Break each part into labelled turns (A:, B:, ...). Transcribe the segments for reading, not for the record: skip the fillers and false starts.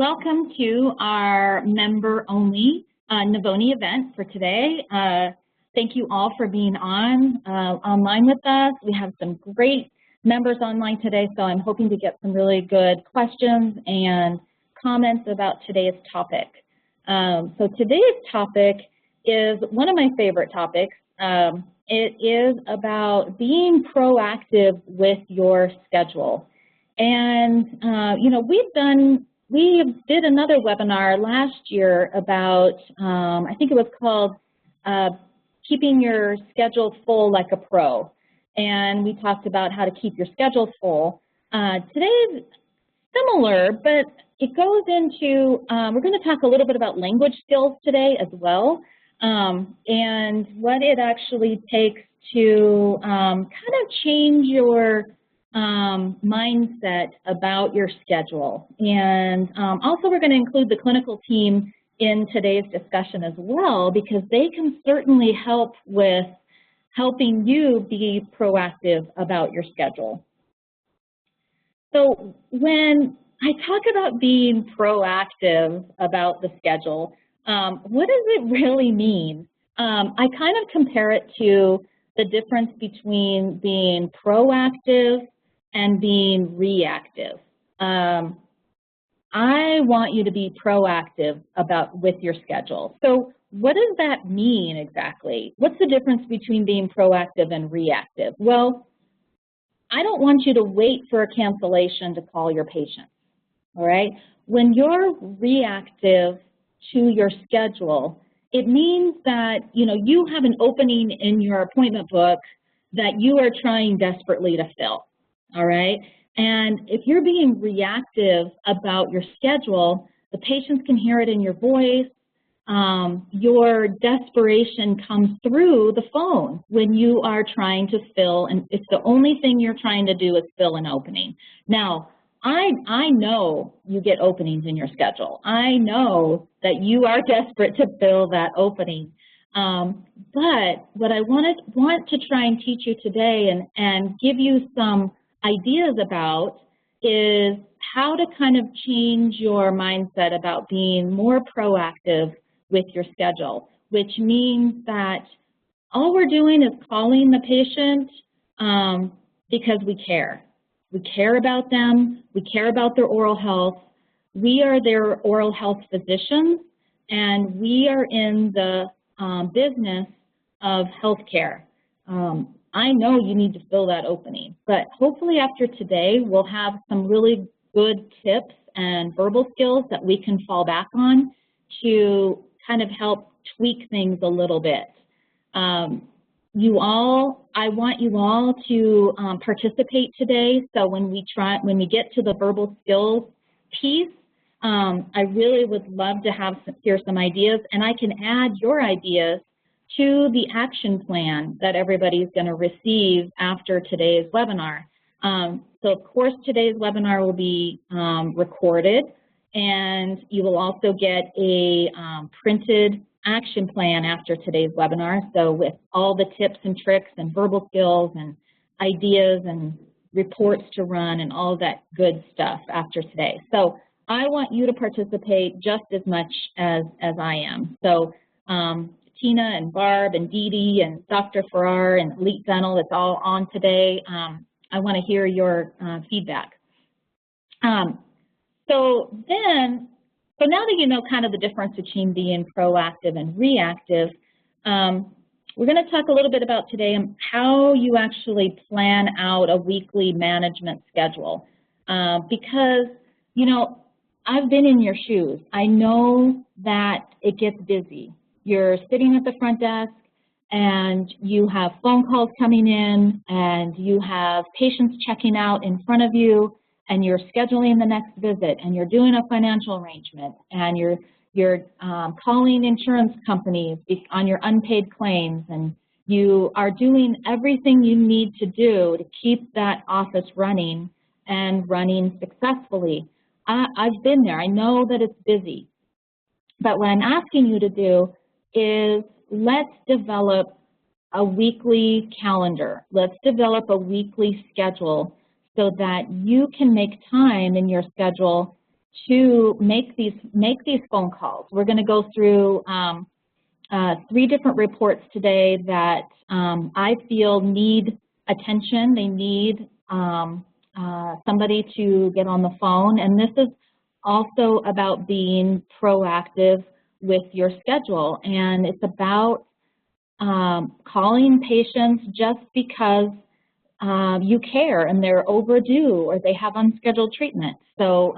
A: Welcome to our member-only Navoni event for today. Thank you all for being online with us. We have some great members online today, so I'm hoping to get some really good questions and comments about today's topic. So today's topic is one of my favorite topics. It is about being proactive with your schedule. And, we did another webinar last year about, I think it was called Keeping Your Schedule Full Like a Pro. And we talked about how to keep your schedule full. Today is similar, but it goes into, we're going to talk a little bit about language skills today as well, and what it actually takes to kind of change your mindset about your schedule. And also we're going to include the clinical team in today's discussion as well, because they can certainly help with helping you be proactive about your schedule. So when I talk about being proactive about the schedule, what does it really mean? I kind of compare it to the difference between being proactive and being reactive. I want you to be proactive with your schedule. So what does that mean exactly? What's the difference between being proactive and reactive? Well, I don't want you to wait for a cancellation to call your patient, all right? When you're reactive to your schedule, it means that, you have an opening in your appointment book that you are trying desperately to fill. All right, and if you're being reactive about your schedule, the patients can hear it in your voice. Your desperation comes through the phone when you are trying to fill, and it's the only thing you're trying to do is fill an opening. Now, I know you get openings in your schedule. I know that you are desperate to fill that opening. But what I want to try and teach you today and give you some ideas about is how to kind of change your mindset about being more proactive with your schedule, which means that all we're doing is calling the patient because we care. We care about them. We care about their oral health. We are their oral health physicians, and we are in the business of healthcare. I know you need to fill that opening, but hopefully after today, we'll have some really good tips and verbal skills that we can fall back on to kind of help tweak things a little bit. I want you all to participate today. So when we get to the verbal skills piece, I really would love to hear some ideas, and I can add your ideas to the action plan that everybody's going to receive after today's webinar. So of course today's webinar will be recorded, and you will also get a printed action plan after today's webinar, so with all the tips and tricks and verbal skills and ideas and reports to run and all that good stuff after today. So I want you to participate just as much as I am. So Tina and Barb and Dee Dee and Dr. Farrar and Elite Dental, it's all on today. I want to hear your feedback. So now that you know kind of the difference between being proactive and reactive, we're going to talk a little bit about today how you actually plan out a weekly management schedule. Because, I've been in your shoes. I know that it gets busy. You're sitting at the front desk, and you have phone calls coming in, and you have patients checking out in front of you, and you're scheduling the next visit, and you're doing a financial arrangement, and you're calling insurance companies on your unpaid claims, and you are doing everything you need to do to keep that office running and running successfully. I've been there. I know that it's busy. But what I'm asking you to do is let's develop a weekly calendar. Let's develop a weekly schedule so that you can make time in your schedule to make these phone calls. We're going to go through 3 different reports today that I feel need attention. They need somebody to get on the phone, and this is also about being proactive with your schedule, and it's about calling patients just because you care and they're overdue or they have unscheduled treatment. So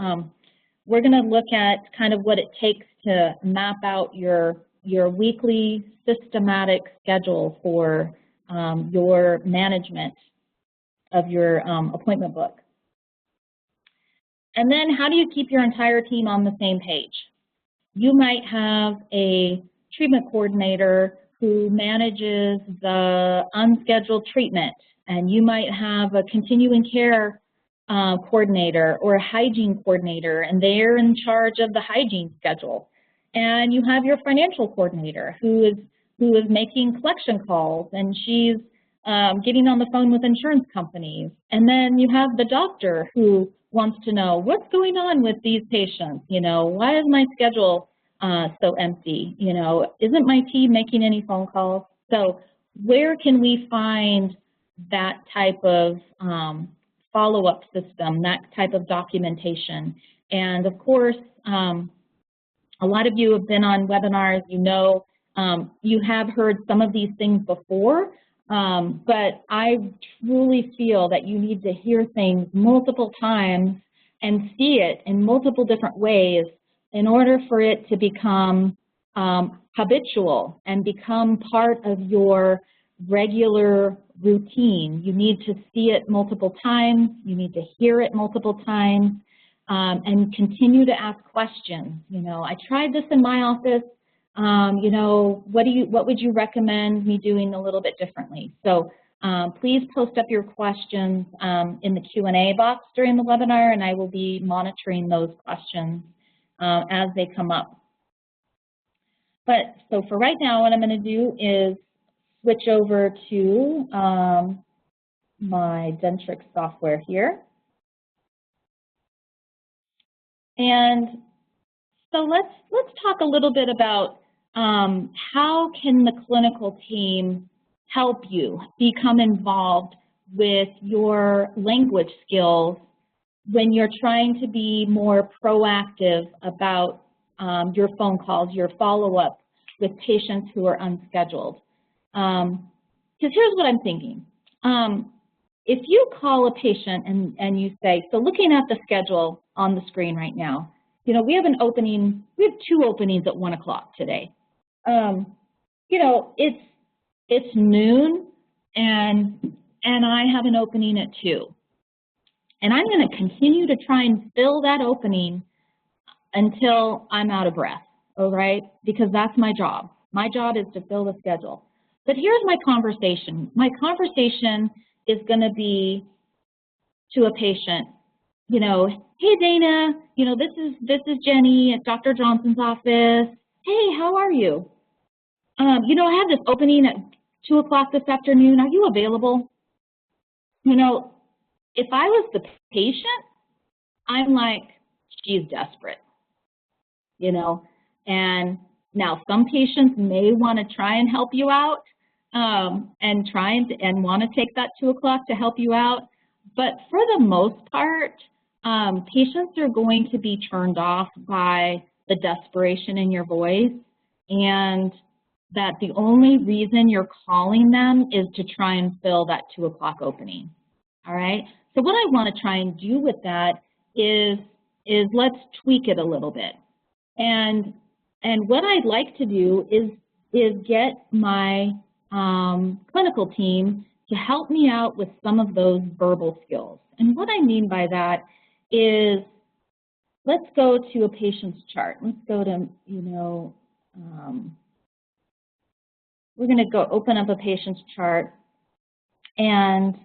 A: we're going to look at kind of what it takes to map out your weekly systematic schedule for your management of your appointment book. And then how do you keep your entire team on the same page? You might have a treatment coordinator who manages the unscheduled treatment, and you might have a continuing care coordinator or a hygiene coordinator, and they're in charge of the hygiene schedule. And you have your financial coordinator who is making collection calls, and she's getting on the phone with insurance companies. And then you have the doctor who wants to know what's going on with these patients. You know, why is my schedule so empty? You know, isn't my team making any phone calls? So where can we find that type of follow-up system, that type of documentation? And of course, a lot of you have been on webinars. You know, you have heard some of these things before, but I truly feel that you need to hear things multiple times and see it in multiple different ways in order for it to become habitual and become part of your regular routine. You need to see it multiple times, you need to hear it multiple times, and continue to ask questions. You know, I tried this in my office, you know, what would you recommend me doing a little bit differently? So please post up your questions in the Q&A box during the webinar, and I will be monitoring those questions as they come up. But so for right now, what I'm going to do is switch over to my Dentrix software here. And so let's talk a little bit about how can the clinical team help you become involved with your language skills when you're trying to be more proactive about your phone calls, your follow-up with patients who are unscheduled. Because here's what I'm thinking. If you call a patient and you say, so looking at the schedule on the screen right now, you know, we have an opening, we have 2 openings at 1 o'clock today. You know, it's noon and I have an opening at 2. And I'm going to continue to try and fill that opening until I'm out of breath, all right? Because that's my job. My job is to fill the schedule. But here's my conversation. My conversation is going to be to a patient, you know, hey Dana, you know, this is Jenny at Dr. Johnson's office. Hey, how are you? You know, I have this opening at 2 o'clock this afternoon. Are you available? You know, if I was the patient, I'm like, she's desperate, you know. And now some patients may want to try and help you out and want to take that 2 o'clock to help you out. But for the most part, patients are going to be turned off by the desperation in your voice, and that the only reason you're calling them is to try and fill that 2 o'clock opening, all right? So what I want to try and do with that is let's tweak it a little bit. And what I'd like to do is get my clinical team to help me out with some of those verbal skills. And what I mean by that is, let's go to a patient's chart. Let's go to, you know, we're going to go open up a patient's chart and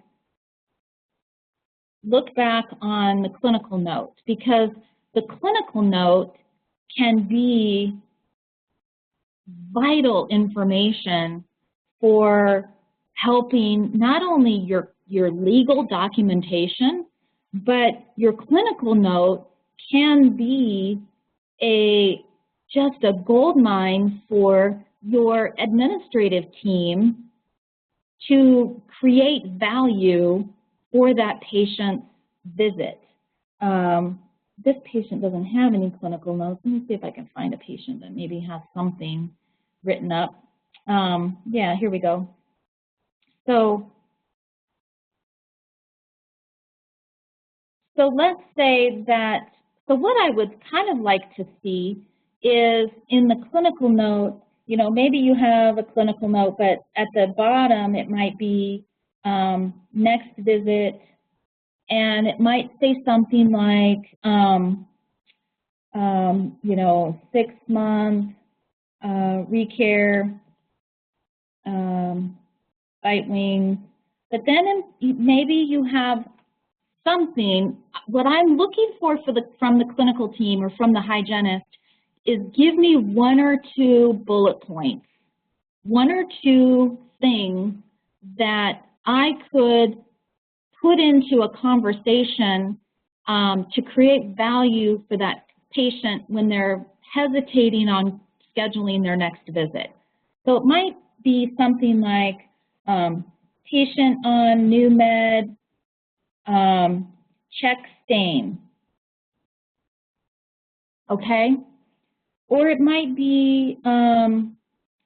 A: look back on the clinical note, because the clinical note can be vital information for helping not only your legal documentation, but your clinical note can be just a goldmine for your administrative team to create value for that patient's visit. This patient doesn't have any clinical notes. Let me see if I can find a patient that maybe has something written up. Yeah, here we go. So let's say that, so what I would kind of like to see is in the clinical note, you know, maybe you have a clinical note, but at the bottom it might be next visit, and it might say something like, you know, 6 months, recare, bite wings. But then maybe you have something. What I'm looking for from the clinical team or from the hygienist is give me 1 or 2 bullet points, 1 or 2 things that I could put into a conversation to create value for that patient when they're hesitating on scheduling their next visit. So it might be something like patient on new med, check stain, okay? Or it might be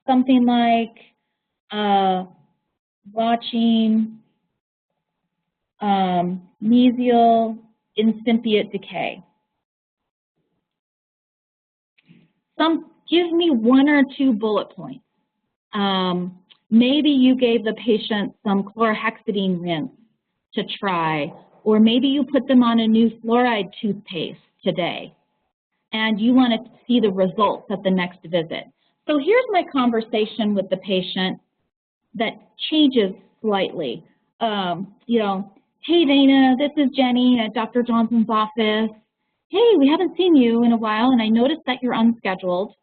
A: something like watching mesial incipient decay. Give me 1 or 2 bullet points. Maybe you gave the patient some chlorhexidine rinse to try, or maybe you put them on a new fluoride toothpaste today, and you want to see the results at the next visit. So here's my conversation with the patient that changes slightly. You know, hey Dana, this is Jenny at Dr. Johnson's office. Hey, we haven't seen you in a while, and I noticed that you're unscheduled.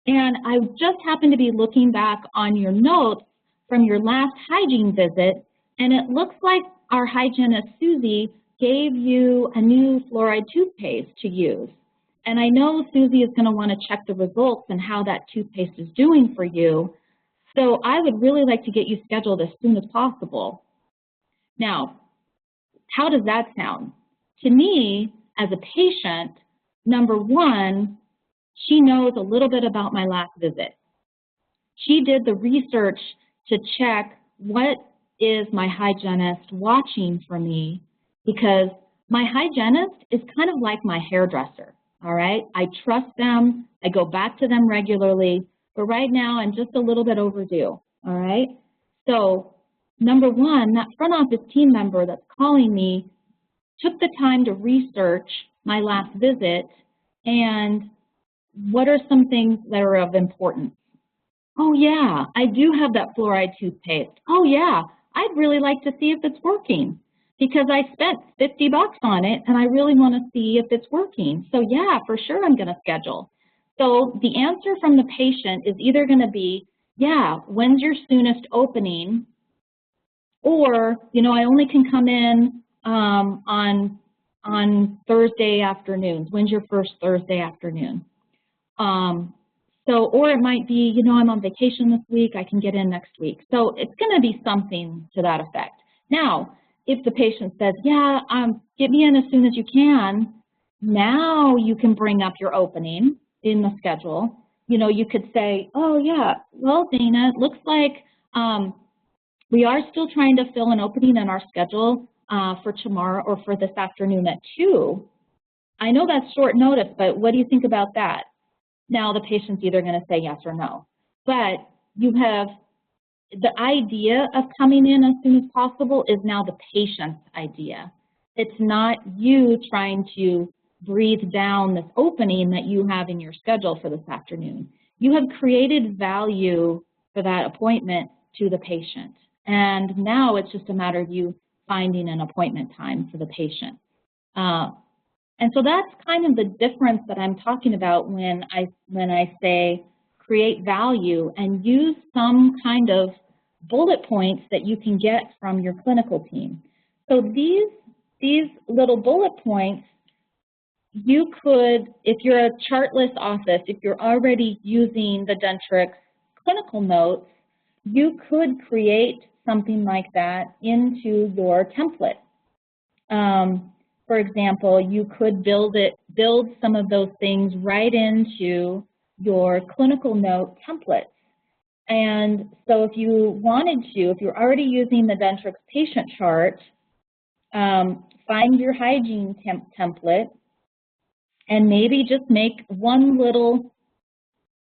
A: And I just happened to be looking back on your notes from your last hygiene visit, and it looks like our hygienist, Susie, gave you a new fluoride toothpaste to use. And I know Susie is going to want to check the results and how that toothpaste is doing for you. So I would really like to get you scheduled as soon as possible. Now, how does that sound? To me, as a patient, number 1, she knows a little bit about my last visit. She did the research to check what is my hygienist watching for me, because my hygienist is kind of like my hairdresser, all right? I trust them, I go back to them regularly, but right now I'm just a little bit overdue, all right? So number 1, that front office team member that's calling me took the time to research my last visit and what are some things that are of importance. Oh yeah, I do have that fluoride toothpaste. Oh yeah, I'd really like to see if it's working because I spent $50 on it and I really want to see if it's working. So yeah, for sure I'm going to schedule. So the answer from the patient is either going to be, yeah, when's your soonest opening? Or, you know, I only can come in on Thursday afternoons. When's your first Thursday afternoon? Or it might be, you know, I'm on vacation this week, I can get in next week. So it's going to be something to that effect. Now, if the patient says, yeah, get me in as soon as you can, now you can bring up your opening in the schedule. You know, you could say, oh yeah, well, Dana, it looks like we are still trying to fill an opening in our schedule for tomorrow or for this afternoon at 2. I know that's short notice, but what do you think about that? Now the patient's either going to say yes or no. But you have the idea of coming in as soon as possible is now the patient's idea. It's not you trying to breathe down this opening that you have in your schedule for this afternoon. You have created value for that appointment to the patient. And now it's just a matter of you finding an appointment time for the patient. And so that's kind of the difference that I'm talking about when I say create value and use some kind of bullet points that you can get from your clinical team. So these little bullet points you could, if you're a chartless office, if you're already using the Dentrix clinical notes, you could create something like that into your template. For example, you could build some of those things right into your clinical note template. And so if you wanted to, if you're already using the Dentrix patient chart, find your hygiene template and maybe just make one little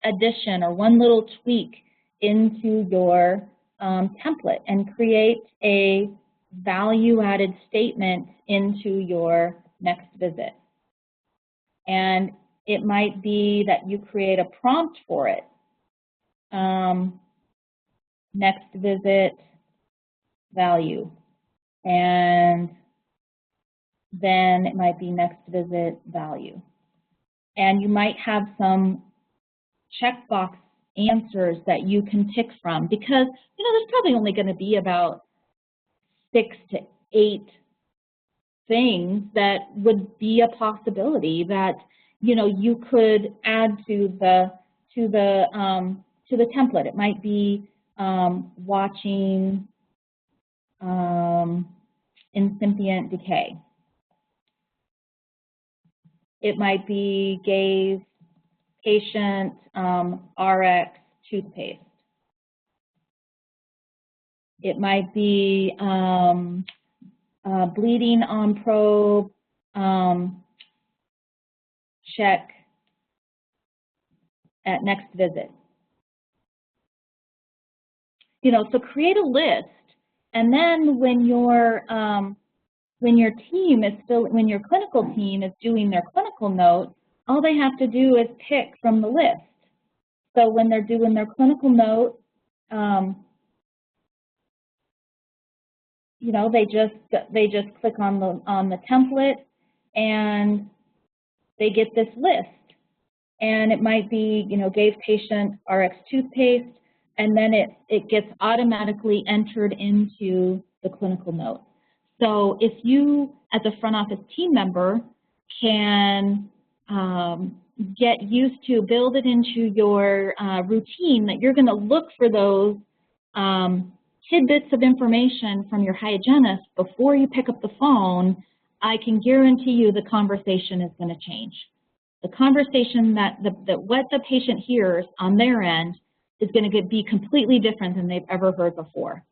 A: addition or one little tweak into your template and create a value-added statement into your next visit. And it might be that you create a prompt for it. Next visit value. And then it might be next visit value. And you might have some checkbox answers that you can pick from, because there's probably only going to be about 6 to 8 things that would be a possibility that you could add to the template. It might be watching incipient decay. It might be gave patient RX toothpaste. It might be bleeding on probe, check at next visit. So create a list, and then when your clinical team is doing their clinical note, all they have to do is pick from the list. So when they're doing their clinical note, they just click on the template and they get this list. And it might be, gave patient RX toothpaste, and then it gets automatically entered into the clinical note. So if you, as a front office team member, can get used to build it into your routine, that you're going to look for those tidbits of information from your hygienist before you pick up the phone, I can guarantee you the conversation is going to change. The conversation that what the patient hears on their end is going to be completely different than they've ever heard before,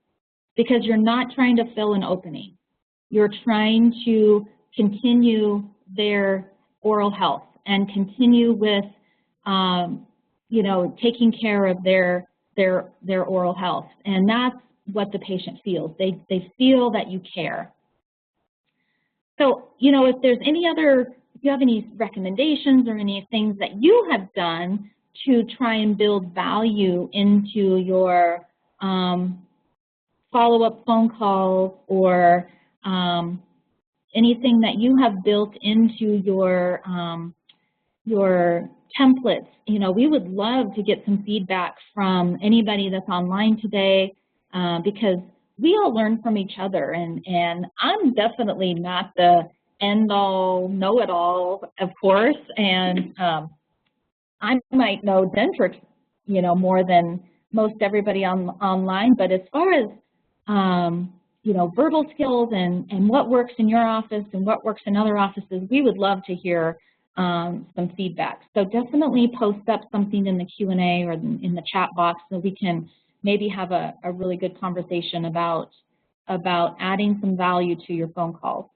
A: because you're not trying to fill an opening. You're trying to continue their oral health and continue with, taking care of their oral health. And that's what the patient feels. They feel that you care. So, if there's if you have any recommendations or any things that you have done to try and build value into your follow-up phone calls, or anything that you have built into your templates, we would love to get some feedback from anybody that's online today, because we all learn from each other, and I'm definitely not the end-all, know-it-all, of course, and I might know Dentrix, more than most everybody online, but as far as verbal skills and what works in your office and what works in other offices, we would love to hear some feedback. So definitely post up something in the Q&A or in the chat box so we can maybe have a really good conversation about adding some value to your phone calls.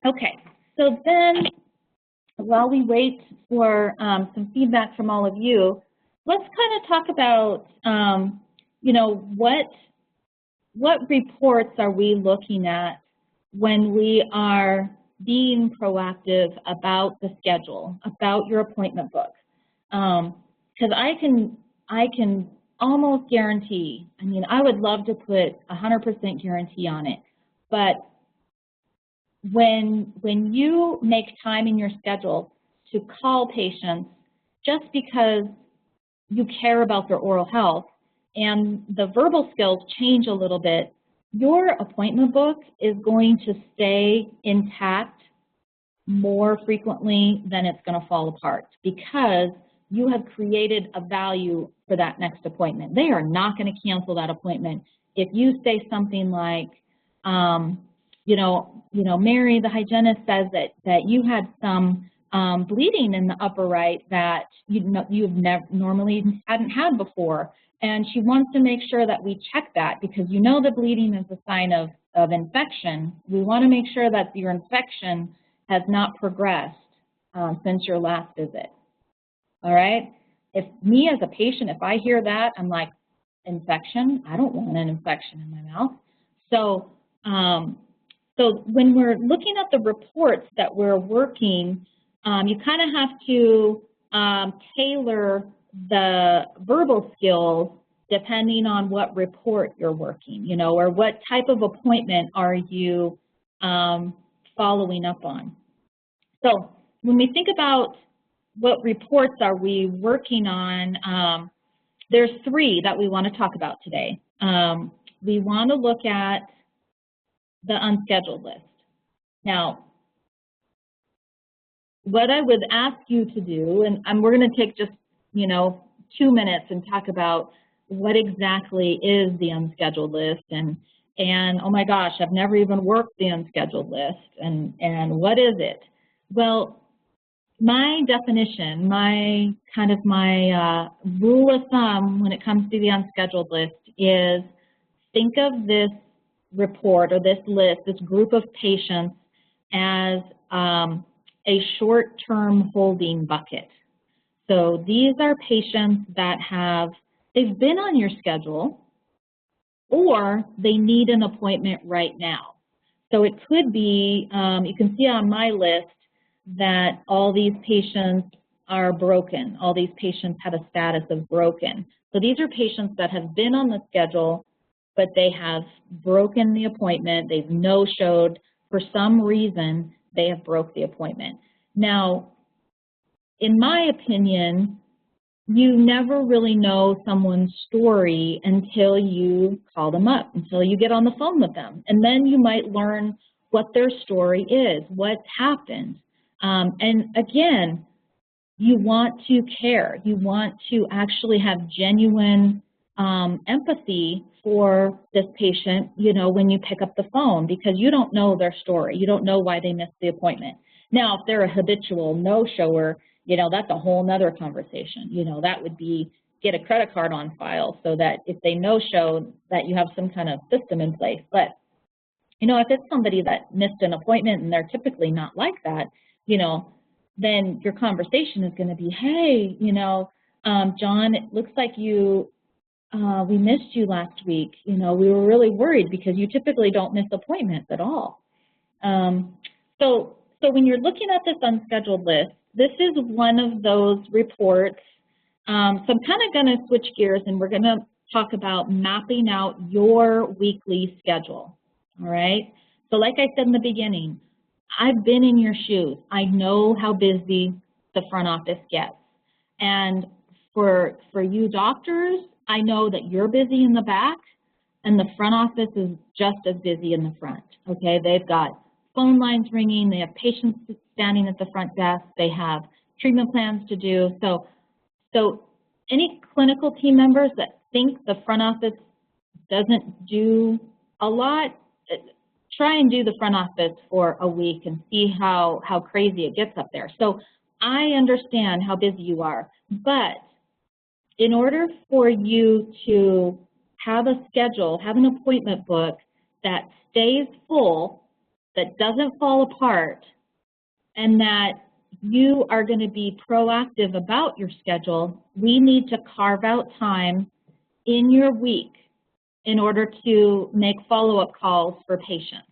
A: Okay, so then while we wait for some feedback from all of you, let's kind of talk about, what reports are we looking at when we are being proactive about the schedule, about your appointment book. Because I can almost guarantee, I would love to put 100% guarantee on it, but when you make time in your schedule to call patients just because you care about their oral health and the verbal skills change a little bit, your appointment book is going to stay intact more frequently than it's going to fall apart because you have created a value for that next appointment. They are not going to cancel that appointment if you say something like, Mary, the hygienist, says that you had some bleeding in the upper right that you've normally hadn't had before, and she wants to make sure that we check that because you know the bleeding is a sign of infection. We want to make sure that your infection has not progressed since your last visit. All right? If me as a patient, if I hear that, I'm like, infection? I don't want an infection in my mouth. So, so when we're looking at the reports that we're working, you kind of have to tailor the verbal skills depending on what report you're working, or what type of appointment are you following up on. So when we think about what reports are we working on, there's three that we want to talk about today. We want to look at the unscheduled list. Now, what I would ask you to do, and we're going to take just 2 minutes and talk about what exactly is the unscheduled list, and oh my gosh, I've never even worked the unscheduled list, and what is it? Well, my definition, my rule of thumb when it comes to the unscheduled list is think of this report or this list, this group of patients as a short-term holding bucket. So these are patients that they've been on your schedule or they need an appointment right now. So it could be, you can see on my list that all these patients are broken. All these patients have a status of broken. So these are patients that have been on the schedule, but they have broken the appointment. They've no-showed. For some reason, they have broke the appointment. Now, in my opinion, you never really know someone's story until you call them up, until you get on the phone with them. And then you might learn what their story is, what's happened. And again, you want to care. You want to actually have genuine empathy for this patient, when you pick up the phone, because you don't know their story. You don't know why they missed the appointment. Now, if they're a habitual no-shower, that's a whole nother conversation. That would be get a credit card on file so that if they no-show, that you have some kind of system in place. But, if it's somebody that missed an appointment and they're typically not like that, then your conversation is going to be, hey, John, it looks like we missed you last week. We were really worried because you typically don't miss appointments at all. So when you're looking at this unscheduled list, this is one of those reports. So I'm kind of going to switch gears and we're going to talk about mapping out your weekly schedule. All right. So like I said in the beginning, I've been in your shoes. I know how busy the front office gets. And for you doctors, I know that you're busy in the back and the front office is just as busy in the front. Okay, they've got phone lines ringing, they have patients standing at the front desk, they have treatment plans to do. So any clinical team members that think the front office doesn't do a lot, try and do the front office for a week and see how crazy it gets up there. So I understand how busy you are, but in order for you to have a schedule, have an appointment book that stays full, that doesn't fall apart, and that you are going to be proactive about your schedule, we need to carve out time in your week in order to make follow-up calls for patients.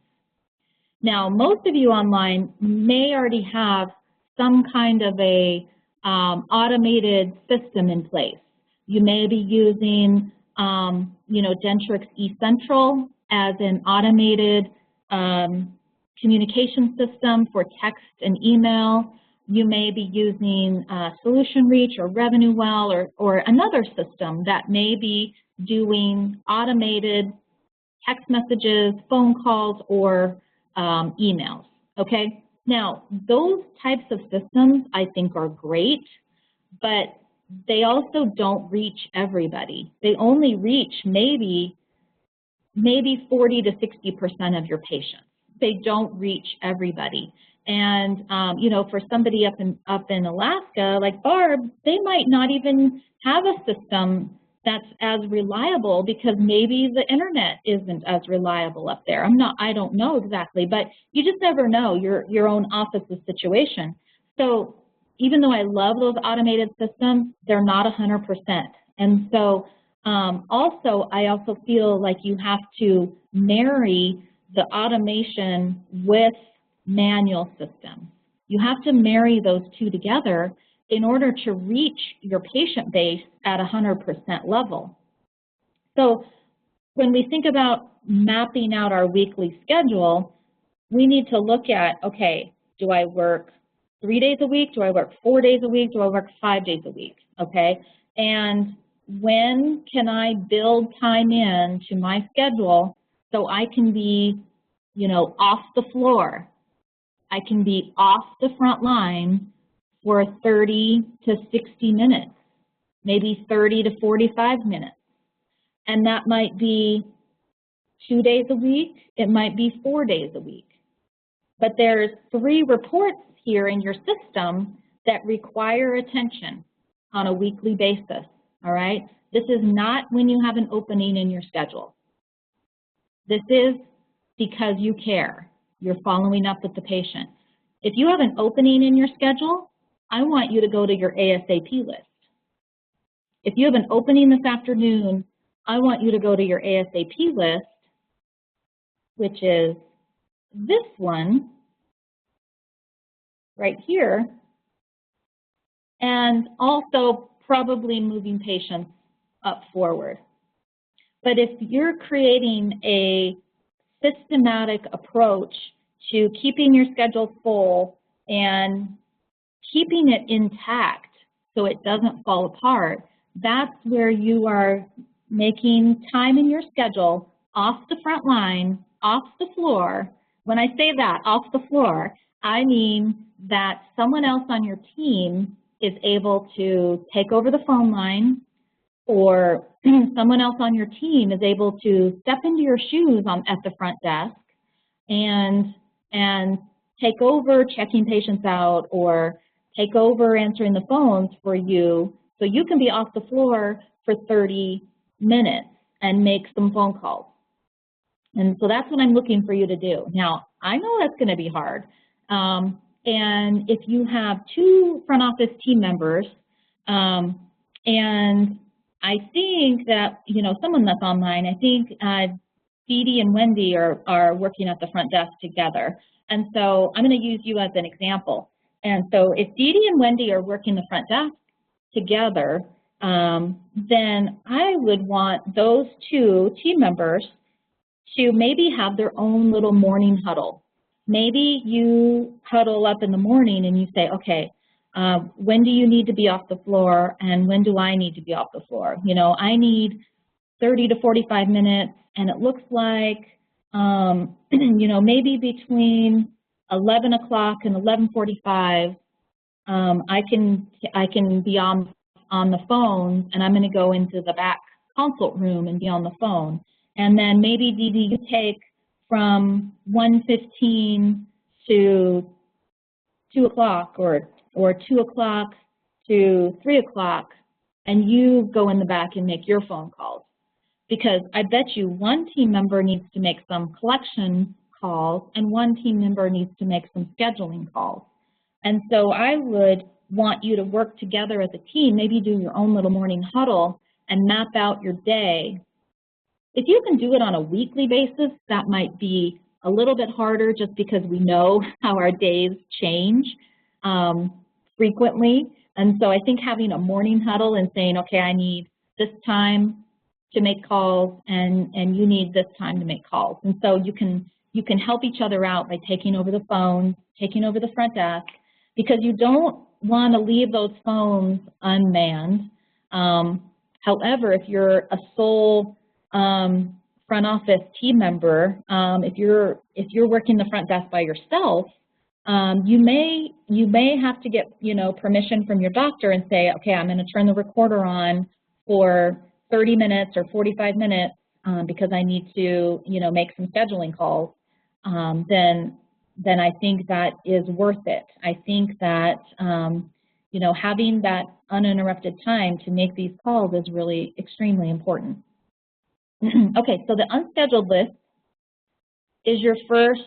A: Now, most of you online may already have some kind of a automated system in place. You may be using, Dentrix eCentral as an automated communication system for text and email. You may be using Solution Reach or RevenueWell or another system that may be doing automated text messages, phone calls, or emails, okay? Now, those types of systems I think are great, but they also don't reach everybody. They only reach maybe 40 to 60% of your patients. They don't reach everybody. And you know, for somebody up in Alaska, like Barb, they might not even have a system that's as reliable because maybe the internet isn't as reliable up there. I don't know exactly, but you just never know your own office's situation. So even though I love those automated systems, they're not 100%. And so also, I also feel like you have to marry the automation with manual systems. You have to marry those two together in order to reach your patient base at 100% level. So when we think about mapping out our weekly schedule, we need to look at, okay, do I work 3 days a week? Do I work 4 days a week? Do I work 5 days a week? Okay, and when can I build time in to my schedule so I can be, you know, off the floor? I can be off the front line for 30 to 60 minutes, maybe 30 to 45 minutes. And that might be 2 days a week, it might be 4 days a week. But there's 3 reports here in your system that require attention on a weekly basis. All right, this is not when you have an opening in your schedule. This is because you care. You're following up with the patient. If you have an opening in your schedule, I want you to go to your ASAP list. If you have an opening this afternoon, I want you to go to your ASAP list, which is this one right here, and also probably moving patients up forward. But if you're creating a systematic approach to keeping your schedule full and keeping it intact so it doesn't fall apart, that's where you are making time in your schedule off the front line, off the floor. When I say that, off the floor, I mean that someone else on your team is able to take over the phone line, or someone else on your team is able to step into your shoes at the front desk and take over checking patients out or take over answering the phones for you so you can be off the floor for 30 minutes and make some phone calls. And so that's what I'm looking for you to do. Now, I know that's going to be hard. And if you have 2 front office team members, and I think that, you know, someone that's online, I think Dee Dee and Wendy are working at the front desk together. And so I'm going to use you as an example. And so if Dee Dee and Wendy are working the front desk together, then I would want those 2 team members to maybe have their own little morning huddle. Maybe you huddle up in the morning and you say, okay, when do you need to be off the floor and when do I need to be off the floor? You know, I need 30 to 45 minutes and it looks like, you know, maybe between 11 o'clock and 11:45, I can be on the phone and I'm going to go into the back consult room and be on the phone. And then maybe Dee Dee, you take from 1:15 to 2 o'clock or 2 o'clock to 3 o'clock, and you go in the back and make your phone calls. Because I bet you one team member needs to make some collection calls and one team member needs to make some scheduling calls. And so I would want you to work together as a team, maybe do your own little morning huddle and map out your day. If you can do it on a weekly basis, that might be a little bit harder just because we know how our days change frequently. And so I think having a morning huddle and saying, okay, I need this time to make calls and you need this time to make calls. And so you can help each other out by taking over the phone, taking over the front desk, because you don't want to leave those phones unmanned. However, if you're a sole front office team member, if you're working the front desk by yourself, you may have to get permission from your doctor and say, okay, I'm going to turn the recorder on for 30 minutes or 45 minutes because I need to make some scheduling calls. Then I think that is worth it. I think that having that uninterrupted time to make these calls is really extremely important. Okay, so the unscheduled list is your first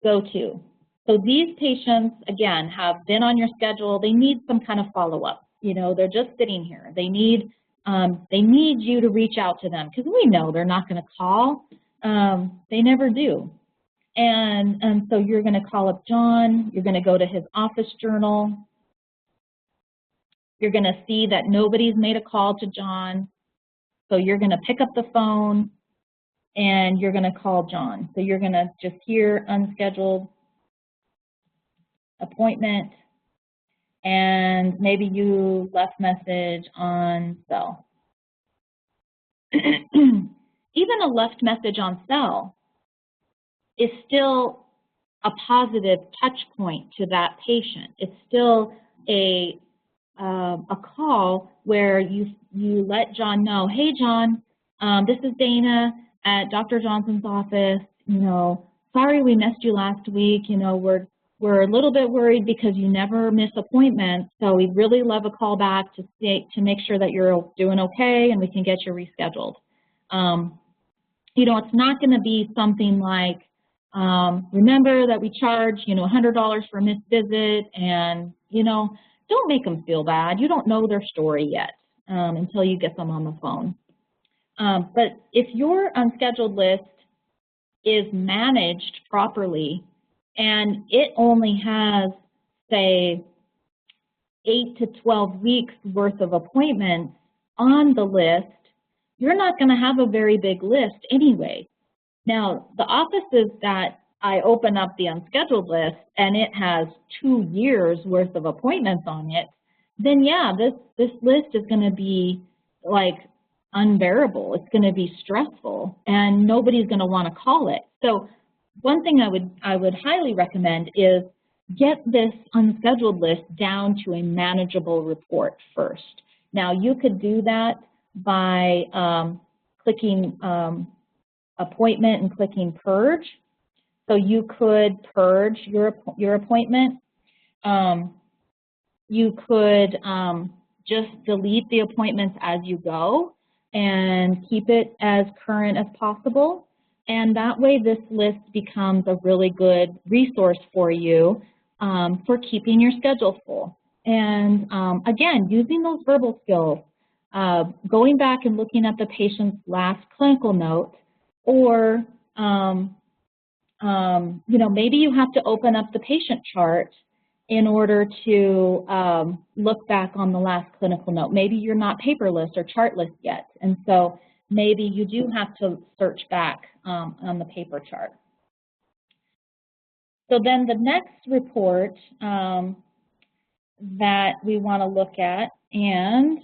A: go-to. So these patients, again, have been on your schedule. They need some kind of follow-up. They're just sitting here. They need you to reach out to them because we know they're not going to call. They never do. And so you're going to call up John. You're going to go to his office journal. You're going to see that nobody's made a call to John. So you're going to pick up the phone and you're going to call John. So you're going to just hear unscheduled appointment, and maybe you left message on cell. Even a left message on cell is still a positive touch point to that patient. It's still a call where you let John know, hey John, this is Dana at Dr. Johnson's office. Sorry we missed you last week. We're a little bit worried because you never miss appointments, so we'd really love a call back to make sure that you're doing okay and we can get you rescheduled. It's not going to be something like, remember that we charge, $100 for a missed visit, and, don't make them feel bad. You don't know their story yet until you get them on the phone. But if your unscheduled list is managed properly and it only has, say, 8 to 12 weeks worth of appointments on the list, you're not going to have a very big list anyway. Now, the offices that I open up the unscheduled list and it has 2 years worth of appointments on it, then yeah, this list is going to be like unbearable. It's going to be stressful and nobody's going to want to call it. So one thing I would highly recommend is get this unscheduled list down to a manageable report first. Now, you could do that by clicking appointment and clicking purge. So you could purge your appointment. You could just delete the appointments as you go and keep it as current as possible. And that way this list becomes a really good resource for you for keeping your schedule full. And again, using those verbal skills, going back and looking at the patient's last clinical note, or maybe you have to open up the patient chart in order to look back on the last clinical note. Maybe you're not paperless or chartless yet, and so maybe you do have to search back on the paper chart. So then the next report that we want to look at, and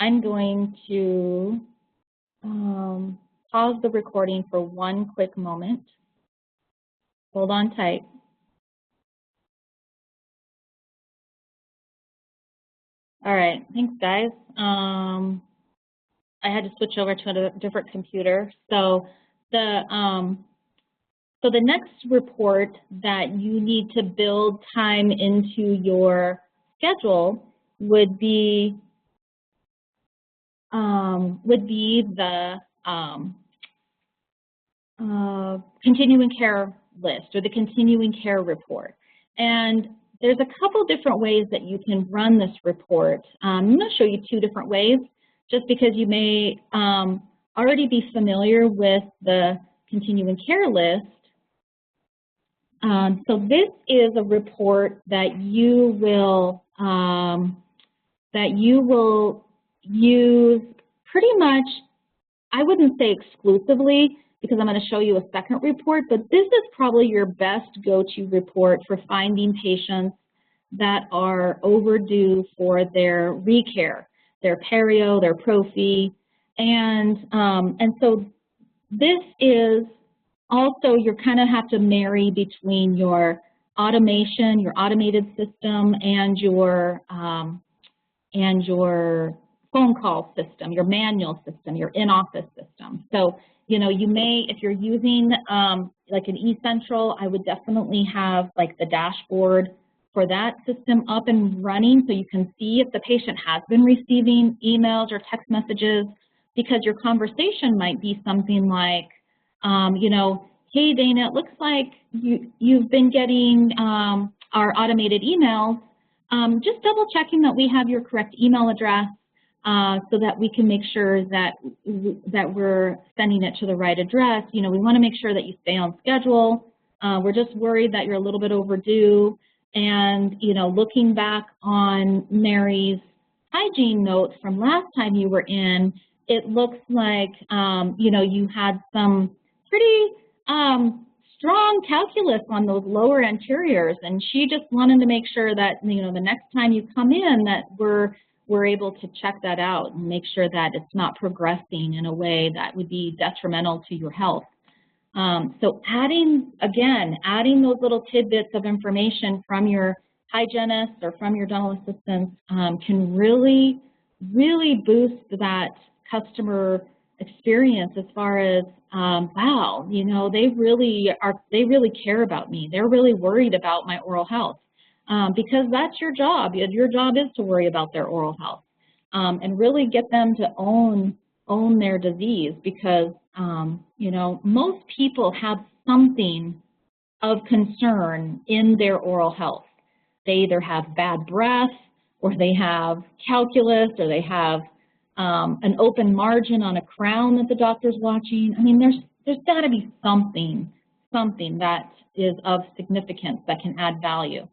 A: I'm going to pause the recording for one quick moment. Hold on tight. All right, thanks guys. I had to switch over to a different computer. So the next report that you need to build time into your schedule would be the continuing care list, or the continuing care report. And there's a couple different ways that you can run this report. I'm going to show you 2 different ways, just because you may already be familiar with the continuing care list. So this is a report that you will use pretty much, I wouldn't say exclusively, because I'm going to show you a second report, but this is probably your best go-to report for finding patients that are overdue for their recare, their perio, their prophy, and so this is also, you kind of have to marry between your automation, your automated system, and your phone call system, your manual system, your in-office system. So, you know, you may, if you're using like an eCentral, I would definitely have like the dashboard for that system up and running so you can see if the patient has been receiving emails or text messages, because your conversation might be something like, you know, hey, Dana, it looks like you've been getting our automated emails. Just double checking that we have your correct email address so that we can make sure that we're sending it to the right address. You know, we want to make sure that you stay on schedule. We're just worried that you're a little bit overdue. And, you know, looking back on Mary's hygiene notes from last time you were in, it looks like, you know, you had some pretty strong calculus on those lower anteriors, and she just wanted to make sure that, you know, the next time you come in that we're able to check that out and make sure that it's not progressing in a way that would be detrimental to your health. So adding those little tidbits of information from your hygienist or from your dental assistants can really, really boost that customer experience as far as, wow, you know, they really care about me. They're really worried about my oral health because that's your job. Your job is to worry about their oral health and really get them to own their disease because, you know, most people have something of concern in their oral health. They either have bad breath or they have calculus or they have an open margin on a crown that the doctor's watching. I mean, there's got to be something that is of significance that can add value.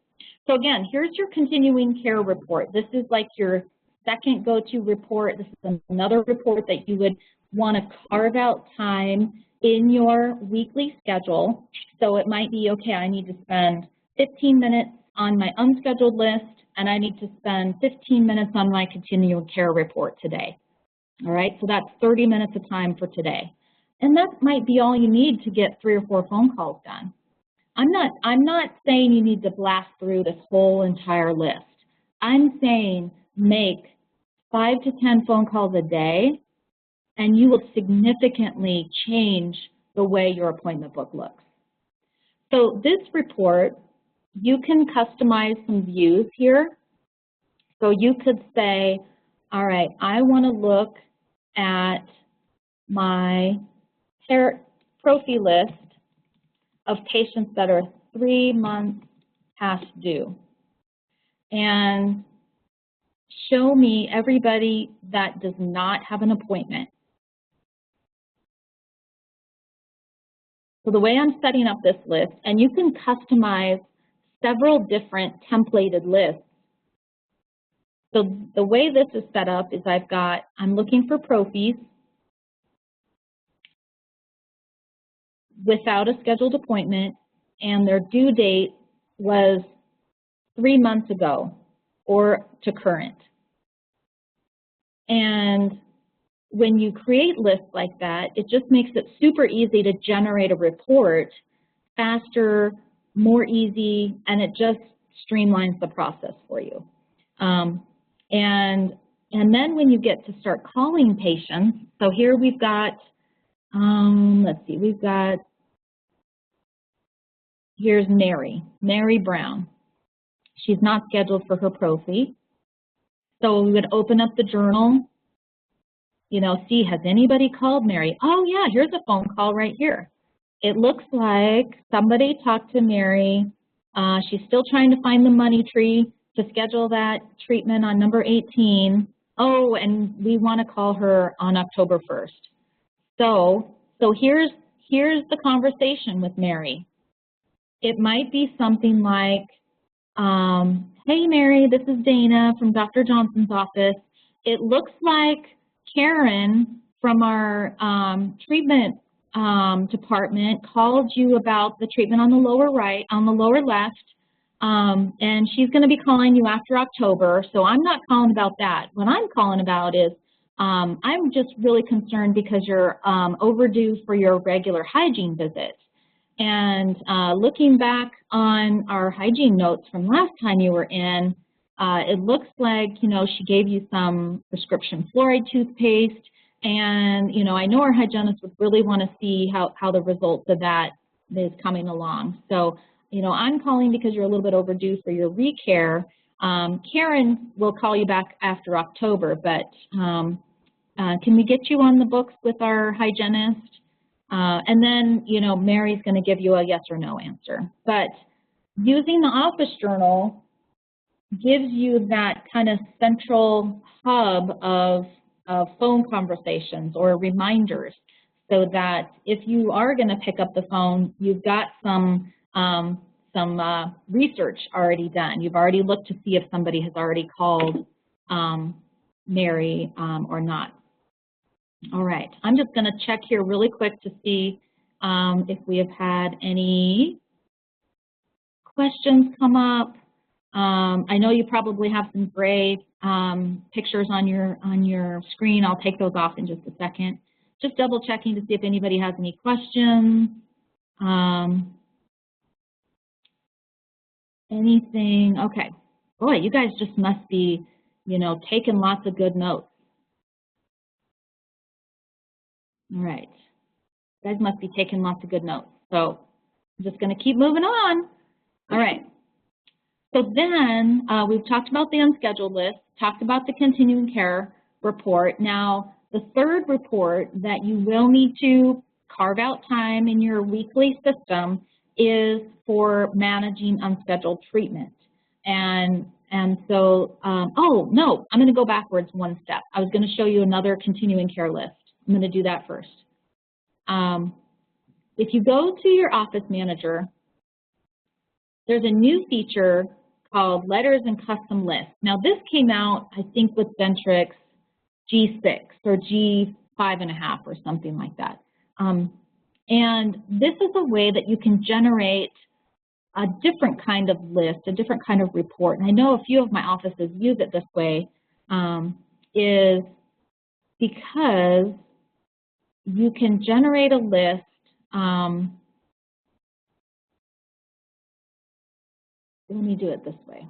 A: So again, here's your continuing care report. This is like your second go-to report. This is another report that you would want to carve out time in your weekly schedule. So it might be, okay, I need to spend 15 minutes on my unscheduled list, and I need to spend 15 minutes on my continuing care report today. All right, so that's 30 minutes of time for today. And that might be all you need to get 3 or 4 phone calls done. I'm not saying you need to blast through this whole entire list. I'm saying make 5 to 10 phone calls a day, and you will significantly change the way your appointment book looks. So this report, you can customize some views here. So you could say, all right, I want to look at my prophy list of patients that are 3 months past due, and show me everybody that does not have an appointment. So the way I'm setting up this list, and you can customize several different templated lists. So the way this is set up is I'm looking for prophies without a scheduled appointment, and their due date was 3 months ago or to current. And when you create lists like that, it just makes it super easy to generate a report faster, more easy, and it just streamlines the process for you. And then when you get to start calling patients, so here we've got, let's see, here's Mary Brown. She's not scheduled for her prophy. So we would open up the journal, you know, see, has anybody called Mary? Oh yeah, here's a phone call right here. It looks like somebody talked to Mary. She's still trying to find the money tree to schedule that treatment on number 18. Oh, and we want to call her on October 1st. So here's the conversation with Mary. It might be something like, hey Mary, this is Dana from Dr. Johnson's office. It looks like Karen from our treatment department called you about the treatment on the lower right, on the lower left. And she's going to be calling you after October, so I'm not calling about that. What I'm calling about is I'm just really concerned because you're overdue for your regular hygiene visit. And looking back on our hygiene notes from last time you were in, it looks like, she gave you some prescription fluoride toothpaste, and, I know our hygienist would really want to see how the results of that is coming along. So, I'm calling because you're a little bit overdue for your recare. Karen will call you back after October, but can we get you on the books with our hygienist? And then, Mary's going to give you a yes or no answer. But using the office journal gives you that kind of central hub of phone conversations or reminders, so that if you are going to pick up the phone, you've got some research already done. You've already looked to see if somebody has already called Mary or not. All right, I'm just going to check here really quick to see if we have had any questions come up. I know you probably have some gray pictures on your screen. I'll take those off in just a second. Just double checking to see if anybody has any questions. Anything? Okay. Boy, you guys just must be, taking lots of good notes. All right. You guys must be taking lots of good notes. So I'm just going to keep moving on. All right. So then we've talked about the unscheduled list, talked about the continuing care report. Now, the third report that you will need to carve out time in your weekly system is for managing unscheduled treatment. And so, oh, no, I'm going to go backwards one step. I was going to show you another continuing care list. I'm going to do that first. If you go to your office manager, there's a new feature called Letters and Custom Lists. Now, this came out, I think, with Dentrix G6 or G5.5 or something like that. And this is a way that you can generate a different kind of list, a different kind of report. And I know a few of my offices use it this way, is because you can generate a list. Let me do it this way.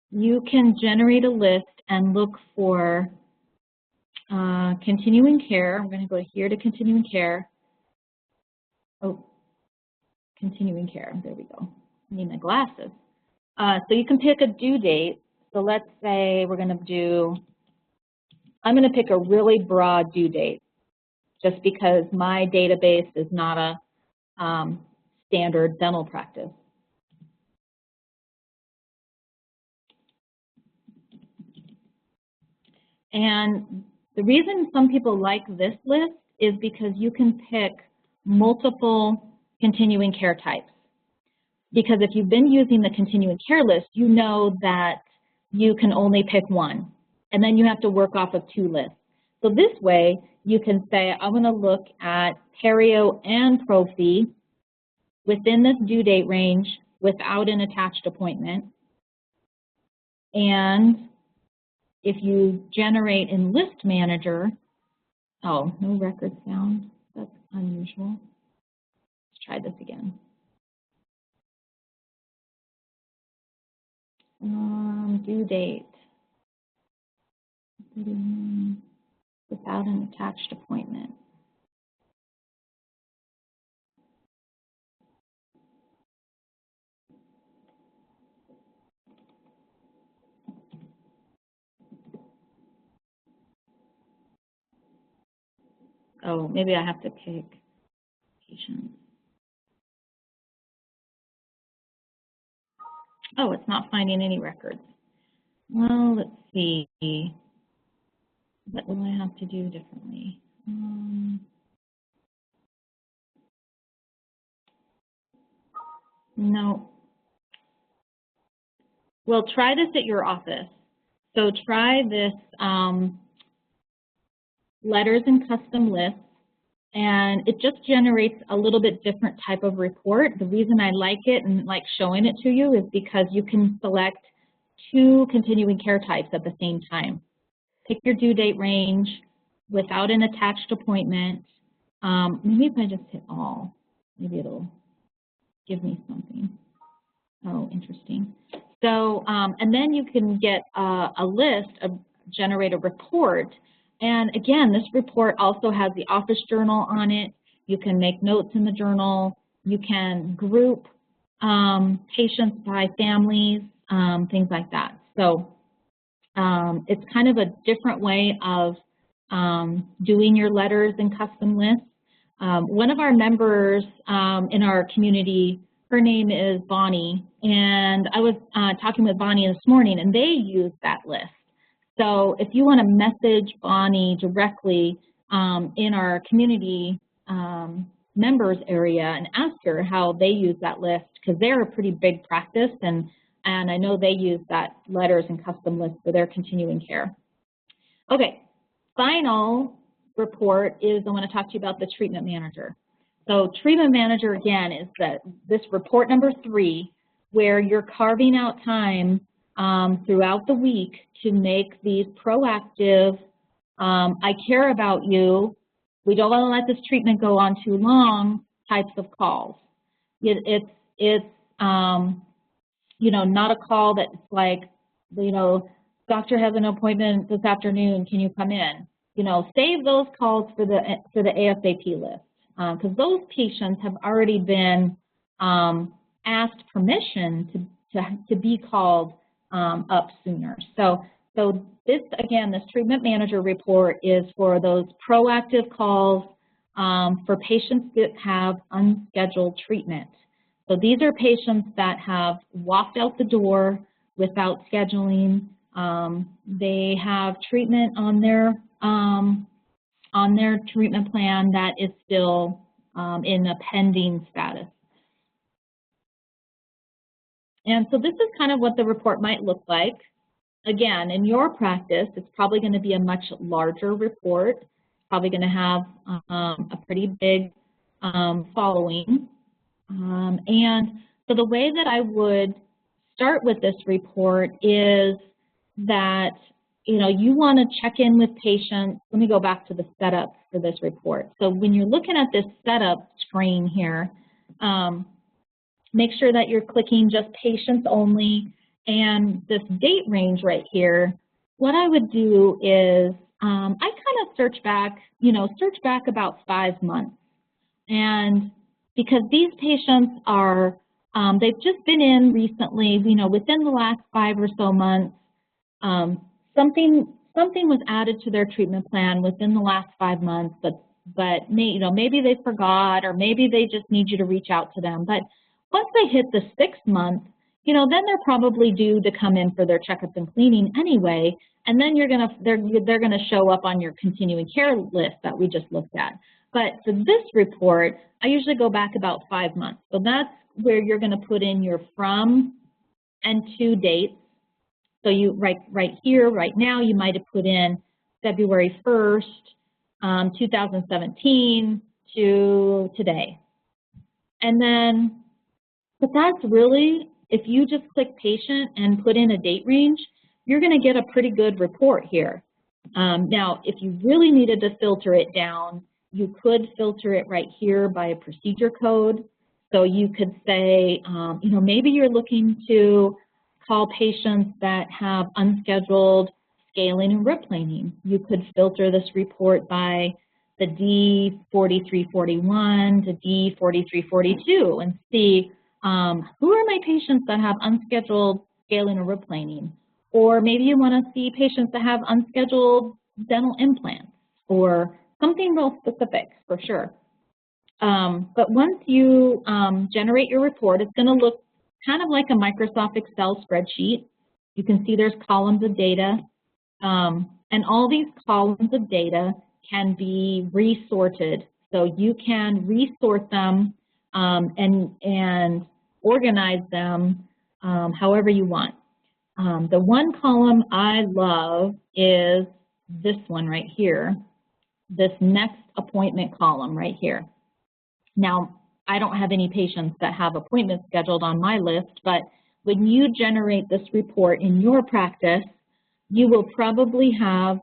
A: You can generate a list and look for continuing care. I'm going to go here to continuing care. Oh, continuing care. There we go. I need my glasses. So you can pick a due date. So let's say we're going to do, I'm going to pick a really broad due date just because my database is not a standard dental practice. And the reason some people like this list is because you can pick multiple continuing care types. Because if you've been using the continuing care list, you know that you can only pick one, and then you have to work off of two lists. So this way, you can say, I'm going to look at perio and prophy within this due date range without an attached appointment. And if you generate in List Manager, oh, no records found. That's unusual. Let's try this again. Due date without an attached appointment. Oh, maybe I have to pick patient. Oh, it's not finding any records. Well, let's see. What will I have to do differently? No. Well, try this at your office. So try this Letters and Custom Lists. and it just generates a little bit different type of report. The reason I like it and like showing it to you is because you can select 2 continuing care types at the same time. Pick your due date range without an attached appointment. Maybe if I just hit all, maybe it'll give me something. Oh, interesting. So, and then you can get a list of generate a report. And again, this report also has the office journal on it. You can make notes in the journal. You can group patients by families, things like that. So it's kind of a different way of doing your letters and custom lists. One of our members in our community, her name is Bonnie, and I was talking with Bonnie this morning, and they use that list. So if you want to message Bonnie directly in our community members area and ask her how they use that list, because they're a pretty big practice, and I know they use that letters and custom list for their continuing care. Okay, final report is I want to talk to you about the treatment manager. So treatment manager, again, is this report number 3, where you're carving out time throughout the week to make these proactive, I care about you, we don't want to let this treatment go on too long types of calls. It's you know, not a call that's like, you know, doctor has an appointment this afternoon, can you come in? You know, save those calls for the ASAP list, because those patients have already been asked permission to be called up sooner. So this, again, this treatment manager report is for those proactive calls for patients that have unscheduled treatment. So these are patients that have walked out the door without scheduling. They have treatment on their treatment plan that is still in a pending status. And so this is kind of what the report might look like. Again, in your practice, it's probably going to be a much larger report. It's probably going to have a pretty big following. And so the way that I would start with this report is that, you know, you want to check in with patients. Let me go back to the setup for this report. So when you're looking at this setup screen here, make sure that you're clicking just patients only, and this date range right here. What I would do is I kind of search back, you know, search back about 5 months. And because these patients are, they've just been in recently, you know, within the last 5 or so months, something was added to their treatment plan within the last 5 months, but you know, maybe they forgot, or maybe they just need you to reach out to them. But once they hit the 6th month, you know, then they're probably due to come in for their checkup and cleaning anyway, and then they're gonna show up on your continuing care list that we just looked at. But for this report, I usually go back about 5 months. So that's where you're going to put in your from and to dates. So you right here, right now, you might have put in February 1st, 2017 to today. And then, but that's really, if you just click patient and put in a date range, you're going to get a pretty good report here. Now, if you really needed to filter it down, you could filter it right here by a procedure code. So you could say, you know, maybe you're looking to call patients that have unscheduled scaling and rib planing. You could filter this report by the D4341 to D4342 and see who are my patients that have unscheduled scaling or rib planing. Or maybe you want to see patients that have unscheduled dental implants, or something real specific for sure. But once you generate your report, it's going to look kind of like a Microsoft Excel spreadsheet. You can see there's columns of data, and all these columns of data can be resorted. So you can resort them and organize them however you want. The one column I love is this one right here. this next appointment column right here. Now, I don't have any patients that have appointments scheduled on my list, but when you generate this report in your practice, you will probably have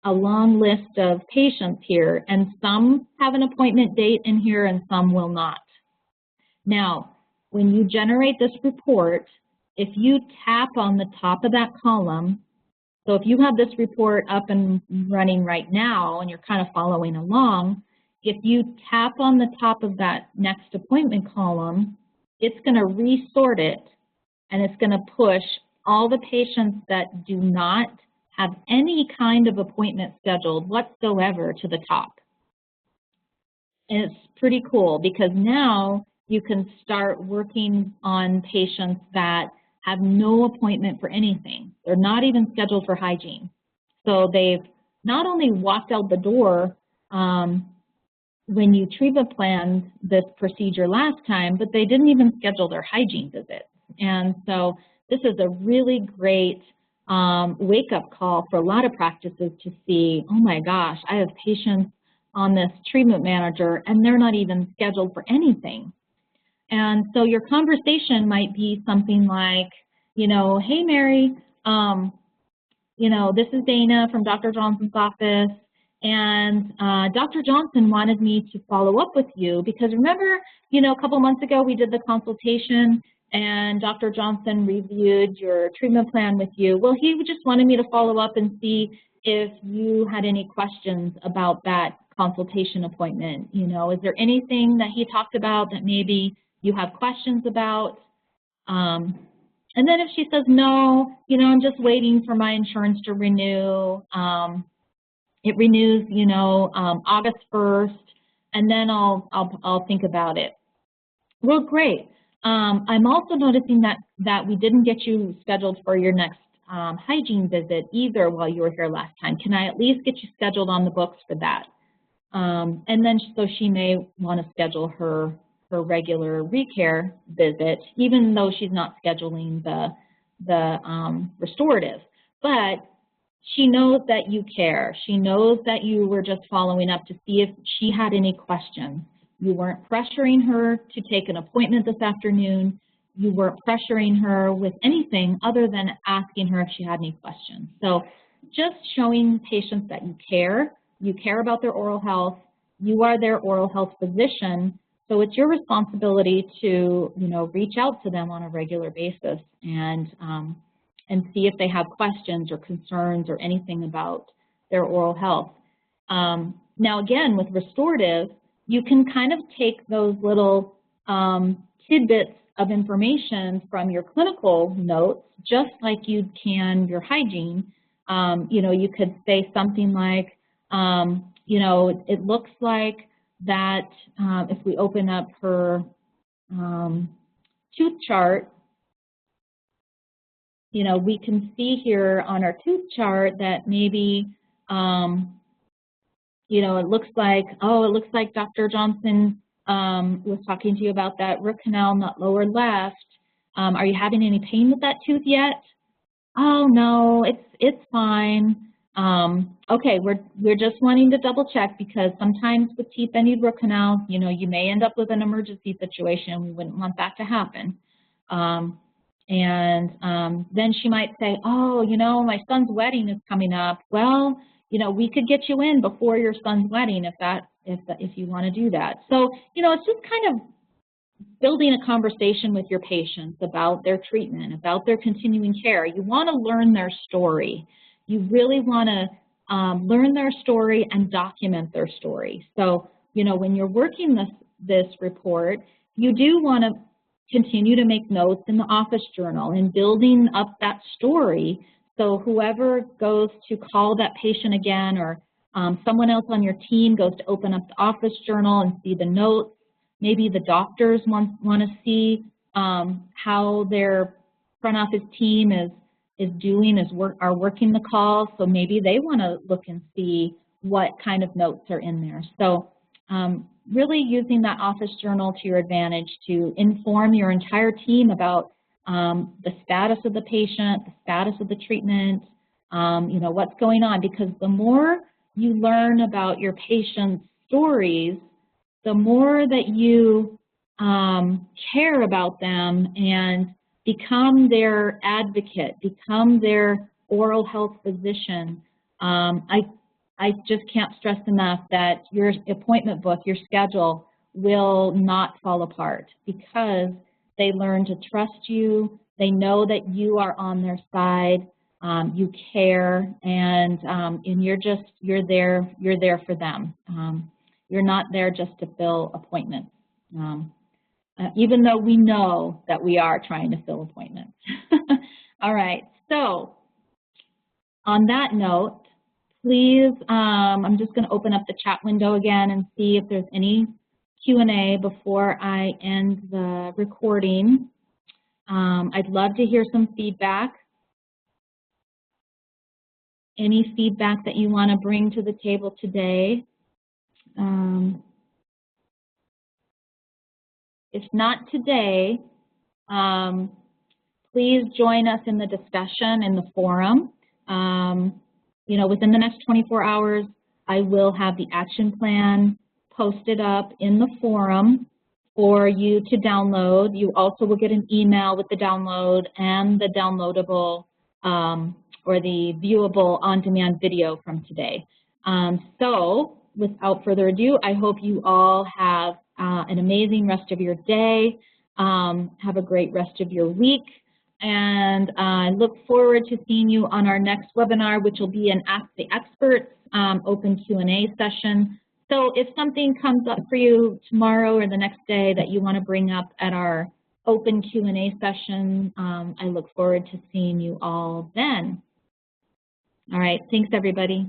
A: a long list of patients here, and some have an appointment date in here and some will not. Now, when you generate this report, if you tap on the top of that column, so if you have this report up and running right now and you're kind of following along, if you tap on the top of that next appointment column, it's going to resort it and it's going to push all the patients that do not have any kind of appointment scheduled whatsoever to the top. And it's pretty cool because now you can start working on patients that have no appointment for anything. They're not even scheduled for hygiene. So they've not only walked out the door when you treatment planned this procedure last time, but they didn't even schedule their hygiene visit. And so this is a really great wake-up call for a lot of practices to see, oh my gosh, I have patients on this treatment manager and they're not even scheduled for anything. And so your conversation might be something like, you know, hey Mary, you know, this is Dana from Dr. Johnson's office, and Dr. Johnson wanted me to follow up with you because remember, you know, a couple months ago we did the consultation and Dr. Johnson reviewed your treatment plan with you. Well, he just wanted me to follow up and see if you had any questions about that consultation appointment. You know, is there anything that he talked about that maybe you have questions about? And then if she says, no, you know, I'm just waiting for my insurance to renew. It renews, you know, August 1st, and then I'll think about it. Well, great. I'm also noticing that we didn't get you scheduled for your next hygiene visit either while you were here last time. Can I at least get you scheduled on the books for that? And then so she may want to schedule her regular recare visit, even though she's not scheduling the restorative. But she knows that you care. She knows that you were just following up to see if she had any questions. You weren't pressuring her to take an appointment this afternoon. You weren't pressuring her with anything other than asking her if she had any questions. So just showing patients that you care about their oral health, you are their oral health physician, so it's your responsibility to, you know, reach out to them on a regular basis and see if they have questions or concerns or anything about their oral health. Now again, with restorative, you can kind of take those little tidbits of information from your clinical notes, just like you can your hygiene. You know, you could say something like, you know, it looks like that if we open up her tooth chart, you know, we can see here on our tooth chart that maybe, you know, it looks like Dr. Johnson was talking to you about that root canal, not lower left. Are you having any pain with that tooth yet? Oh no, it's fine. Okay, we're just wanting to double check because sometimes with teeth that need root canal, you know, you may end up with an emergency situation. We wouldn't want that to happen. Then she might say, oh, you know, my son's wedding is coming up. Well, you know, we could get you in before your son's wedding if you want to do that. So, you know, it's just kind of building a conversation with your patients about their treatment, about their continuing care. You want to learn their story. You really want to learn their story and document their story. So, you know, when you're working this report, you do want to continue to make notes in the office journal and building up that story. So whoever goes to call that patient again, or someone else on your team goes to open up the office journal and see the notes. Maybe the doctors want to see how their front office team is doing, are working the calls. So maybe they want to look and see what kind of notes are in there. So really using that office journal to your advantage to inform your entire team about the status of the patient, the status of the treatment, you know, what's going on. Because the more you learn about your patients' stories, the more that you care about them and become their advocate, become their oral health physician. I just can't stress enough that your appointment book, your schedule, will not fall apart because they learn to trust you. They know that you are on their side. You care, and you're there for them. You're not there just to fill appointments, even though we know that we are trying to fill appointments. All right, so on that note, please, I'm just going to open up the chat window again and see if there's any Q&A before I end the recording. I'd love to hear some feedback. Any feedback that you want to bring to the table today. If not today, please join us in the discussion in the forum. You know, within the next 24 hours, I will have the action plan posted up in the forum for you to download. You also will get an email with the download and the downloadable or the viewable on-demand video from today. So without further ado, I hope you all have an amazing rest of your day. Have a great rest of your week. And I look forward to seeing you on our next webinar, which will be an Ask the Experts open Q&A session. So if something comes up for you tomorrow or the next day that you want to bring up at our open Q&A session, I look forward to seeing you all then. All right, thanks everybody.